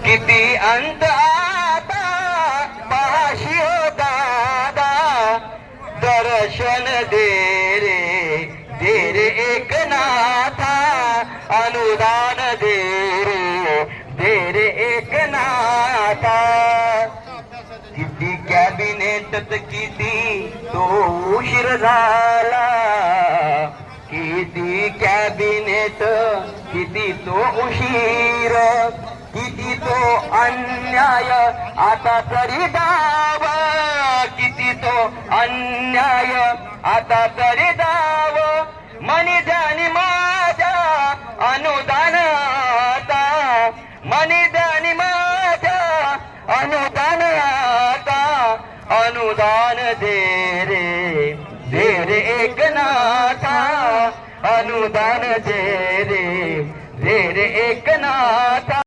किती अंत आता पाशी हो दादा, दर्शन दे रे एकनाथा, अनुदान दे रे एकनाथा. किती कॅबिनेट किती तो उशीर झाला, किती कॅबिनेट किती तो उशीर, किती तो अन्याय आता तरी दाव, किती तो अन्याय आता तरी दाव. मनी ध्यानी माझ्या अनुदान आता, मनी ध्यानी माझ्या अनुदान आता, अनुदान दे रे एकनाथा, अनुदान दे रे एकनाथा.